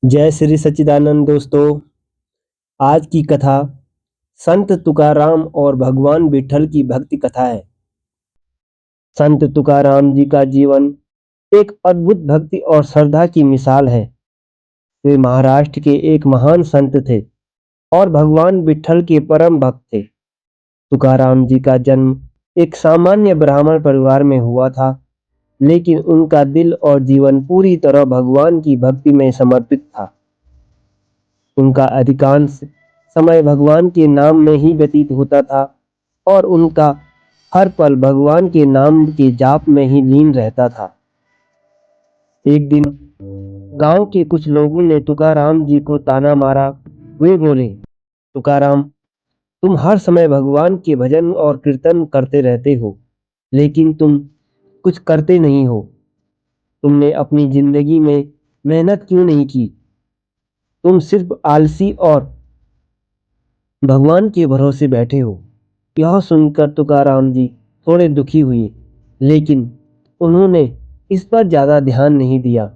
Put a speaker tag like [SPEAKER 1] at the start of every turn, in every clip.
[SPEAKER 1] जय श्री सच्चिदानंद दोस्तों। आज की कथा संत तुकाराम और भगवान विठल की भक्ति कथा है। संत तुकाराम जी का जीवन एक अद्भुत भक्ति और श्रद्धा की मिसाल है। वे महाराष्ट्र के एक महान संत थे और भगवान विठल के परम भक्त थे। तुकाराम जी का जन्म एक सामान्य ब्राह्मण परिवार में हुआ था, लेकिन उनका दिल और जीवन पूरी तरह भगवान की भक्ति में समर्पित था। उनका अधिकांश समय भगवान के नाम में ही व्यतीत होता था और उनका हर पल भगवान के नाम के जाप में ही लीन रहता था। एक दिन गांव के कुछ लोगों ने तुकाराम जी को ताना मारा। वे बोले, तुकाराम, तुम हर समय भगवान के भजन और कीर्तन करते रहते हो, लेकिन तुम कुछ करते नहीं हो। तुमने अपनी जिंदगी में मेहनत क्यों नहीं की? तुम सिर्फ आलसी और भगवान के भरोसे बैठे हो। यह सुनकर तुकाराम जी थोड़े दुखी हुए, लेकिन उन्होंने इस पर ज्यादा ध्यान नहीं दिया।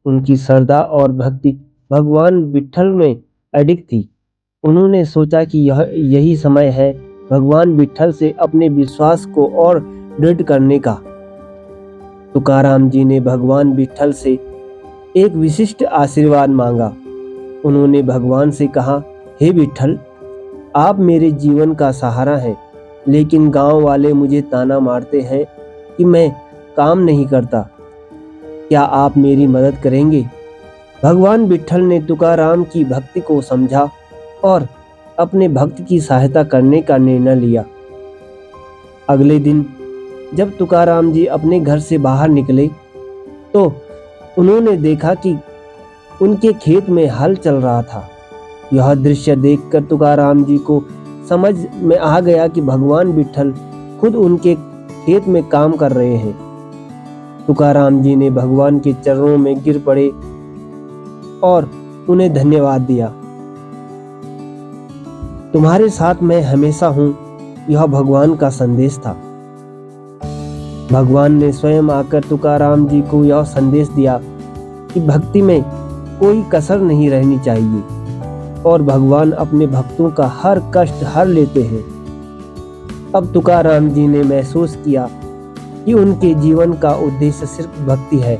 [SPEAKER 1] उनकी श्रद्धा और भक्ति भगवान विठल में अडिग थी। उन्होंने सोचा कि यही समय है भगवान विठल से अपने विश्वास को और दृढ़ करने का। तुकाराम जी ने भगवान विठल से एक विशिष्ट आशीर्वाद मांगा। उन्होंने भगवान से कहा, हे विठल, आप मेरे जीवन का सहारा हैं, लेकिन गांव वाले मुझे ताना मारते हैं कि मैं काम नहीं करता। क्या आप मेरी मदद करेंगे? भगवान विठल ने तुकाराम की भक्ति को समझा और अपने भक्त की सहायता करने का निर्णय लिया। अगले दिन जब तुकाराम जी अपने घर से बाहर निकले तो उन्होंने देखा कि उनके खेत में हल चल रहा था। यह दृश्य देखकर तुकाराम जी को समझ में आ गया कि भगवान विठल खुद उनके खेत में काम कर रहे हैं। तुकाराम जी ने भगवान के चरणों में गिर पड़े और उन्हें धन्यवाद दिया। तुम्हारे साथ मैं हमेशा हूं, यह भगवान का संदेश था। भगवान ने स्वयं आकर तुकाराम जी को यह संदेश दिया कि भक्ति में कोई कसर नहीं रहनी चाहिए और भगवान अपने भक्तों का हर कष्ट हर लेते हैं। अब तुकाराम जी ने महसूस किया कि उनके जीवन का उद्देश्य सिर्फ भक्ति है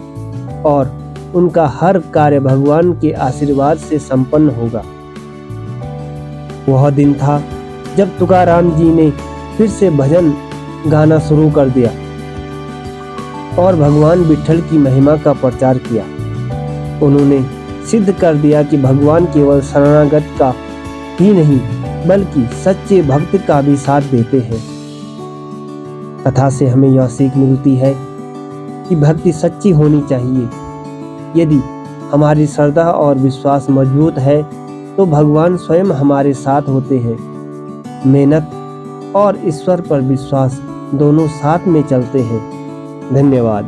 [SPEAKER 1] और उनका हर कार्य भगवान के आशीर्वाद से संपन्न होगा। वह दिन था जब तुकाराम जी ने फिर से भजन गाना शुरू कर दिया और भगवान विठल की महिमा का प्रचार किया। उन्होंने सिद्ध कर दिया कि भगवान केवल शरणागत का ही नहीं बल्कि सच्चे भक्त का भी साथ देते हैं। कथा से हमें यह सीख मिलती है कि भक्ति सच्ची होनी चाहिए। यदि हमारी श्रद्धा और विश्वास मजबूत है तो भगवान स्वयं हमारे साथ होते हैं। मेहनत और ईश्वर पर विश्वास दोनों साथ में चलते हैं। धन्यवाद।